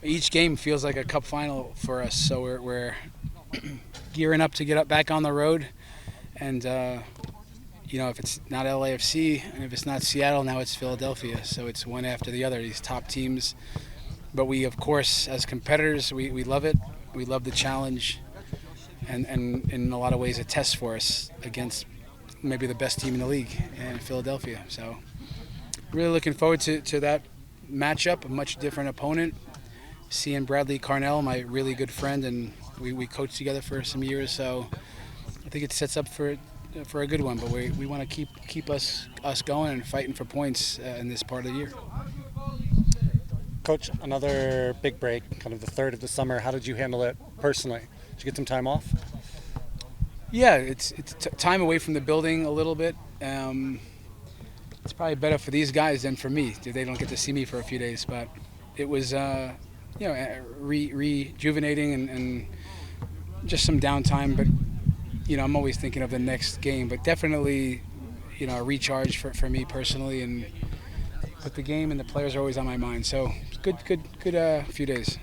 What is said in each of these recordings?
each game feels like a cup final for us. So we're gearing up to get up back on the road, and if it's not LAFC and if it's not Seattle, now it's Philadelphia. So it's one after the other. These top teams, but we, of course, as competitors, we love it. We love the challenge, and in a lot of ways, a test for us against maybe the best team in the league in Philadelphia. So really looking forward to that matchup, a much different opponent. Seeing Bradley Carnell, my really good friend, and we coached together for some years, so I think it sets up for a good one. But we want to keep us going and fighting for points in this part of the year. Coach, another big break, kind of the third of the summer. How did you handle it personally? Did you get some time off? Yeah, it's time away from the building a little bit. It's probably better for these guys than for me. They don't get to see me for a few days, but it was rejuvenating and just some downtime. But I'm always thinking of the next game. But definitely, a recharge for me personally, and but the game and the players are always on my mind. So good few days.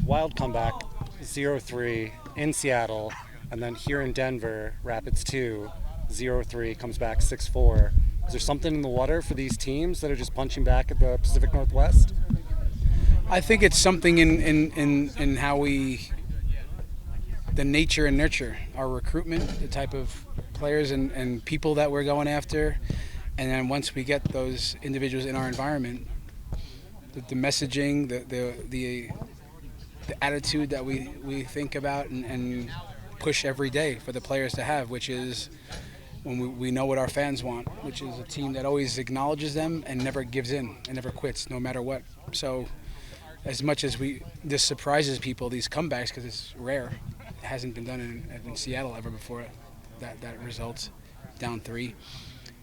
Wild comeback, 0-3 in Seattle, and then here in Denver, Rapids 2, 0-3, comes back 6-4. Is there something in the water for these teams that are just punching back at the Pacific Northwest? I think it's something in how the nature and nurture our recruitment, the type of players and people that we're going after. And then once we get those individuals in our environment, the messaging, the attitude that we think about and push every day for the players to have, which is when we know what our fans want, which is a team that always acknowledges them and never gives in and never quits, no matter what. So as much as this surprises people, these comebacks, because it's rare, it hasn't been done in Seattle ever before, that result, down 3.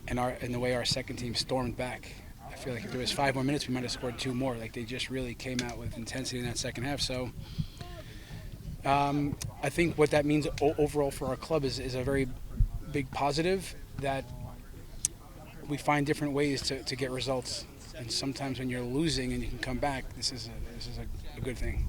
And the way our second team stormed back, I feel like if there was 5 more minutes, we might have scored 2 more. Like, they just really came out with intensity in that second half. So I think what that means overall for our club is a very big positive, that we find different ways to get results. And sometimes when you're losing and you can come back, this is a good thing.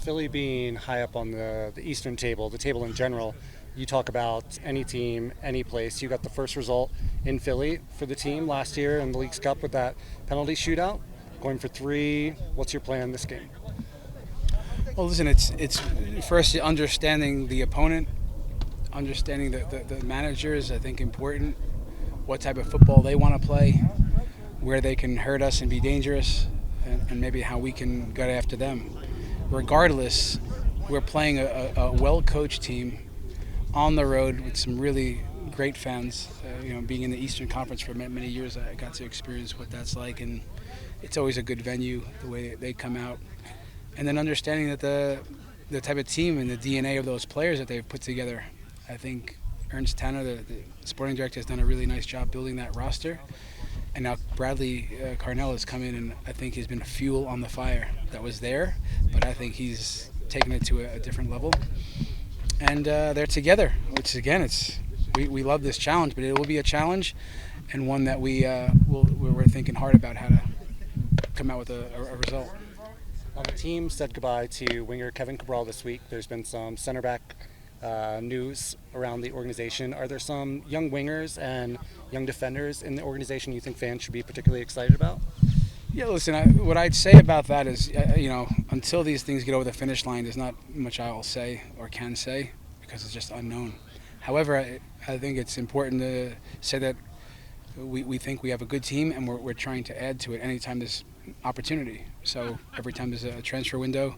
Philly being high up on the Eastern table, the table in general, you talk about any team, any place. You got the first result in Philly for the team last year in the Leagues Cup with that penalty shootout. Going for 3. What's your plan this game? Well, listen, it's first understanding the opponent, understanding the managers, I think, important, what type of football they want to play, where they can hurt us and be dangerous, and maybe how we can go after them. Regardless, we're playing a well-coached team on the road with some really great fans. Being in the Eastern Conference for many years, I got to experience what that's like, and it's always a good venue, the way they come out. And then understanding that the type of team and the DNA of those players that they've put together. I think Ernst Tanner, the sporting director, has done a really nice job building that roster. And now Bradley Carnell has come in, and I think he's been fuel on the fire that was there, but I think he's taken it to a different level. And they're together, which again, we love this challenge, but it will be a challenge, and one that we're thinking hard about how to come out with a result. Now, the team said goodbye to winger Kevin Cabral this week. There's been some center back news around the organization. Are there some young wingers and young defenders in the organization you think fans should be particularly excited about? Yeah, listen, what I'd say about that is, until these things get over the finish line, there's not much I'll say or can say, because it's just unknown. However, I think it's important to say that we think we have a good team, and we're trying to add to it anytime there's opportunity. So every time there's a transfer window,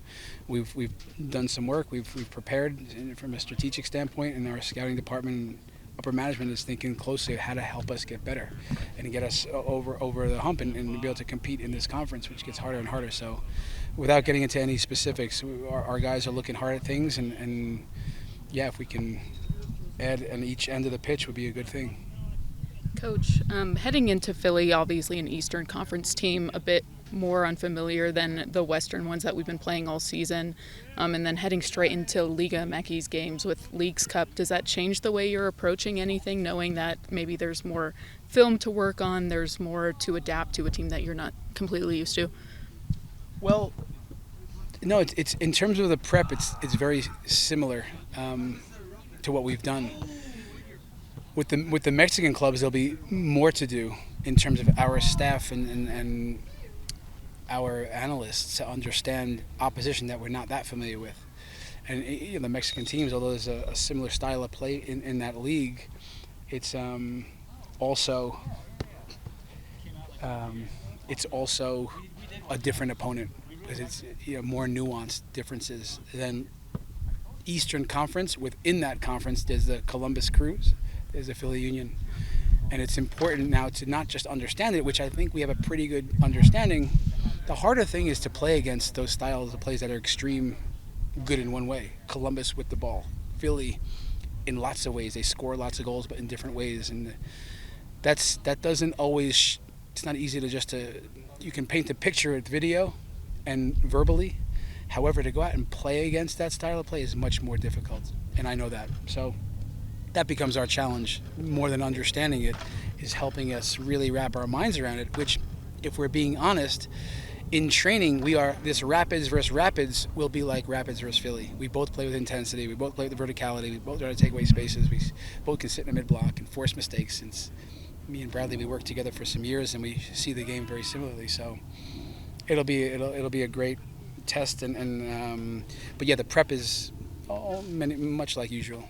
we've done some work. We've prepared from a strategic standpoint, and our scouting department, upper management, is thinking closely how to help us get better and get us over the hump and be able to compete in this conference, which gets harder and harder. So without getting into any specifics, our guys are looking hard at things, and yeah, if we can add on each end of the pitch would be a good thing. Coach, heading into Philly, obviously an Eastern Conference team, a bit more unfamiliar than the Western ones that we've been playing all season, and then heading straight into Liga McKee's games with Leagues Cup, does that change the way you're approaching anything, knowing that maybe there's more film to work on, there's more to adapt to a team that you're not completely used to? Well, no, it's in terms of the prep, it's very similar to what we've done. With the Mexican clubs, there'll be more to do in terms of our staff and our analysts to understand opposition that we're not that familiar with. And the Mexican teams, although there's a similar style of play in that league, it's also it's also a different opponent because it's more nuanced differences than Eastern Conference. Within that conference, there's the Columbus Crews, there's the Philly Union, and it's important now to not just understand it, which I think we have a pretty good understanding. The harder thing is to play against those styles of plays that are extreme good in one way. Columbus with the ball, Philly in lots of ways. They score lots of goals, but in different ways, and that doesn't always. It's not easy you can paint a picture with video and verbally. However, to go out and play against that style of play is much more difficult, and I know that. So that becomes our challenge more than understanding it, is helping us really wrap our minds around it, which, if we're being honest, in training, this Rapids versus Rapids will be like Rapids versus Philly. We both play with intensity. We both play with verticality. We both try to take away spaces. We both can sit in the mid-block and force mistakes. Since me and Bradley, we worked together for some years, and we see the game very similarly. So it'll be a great test. But yeah, the prep is much like usual.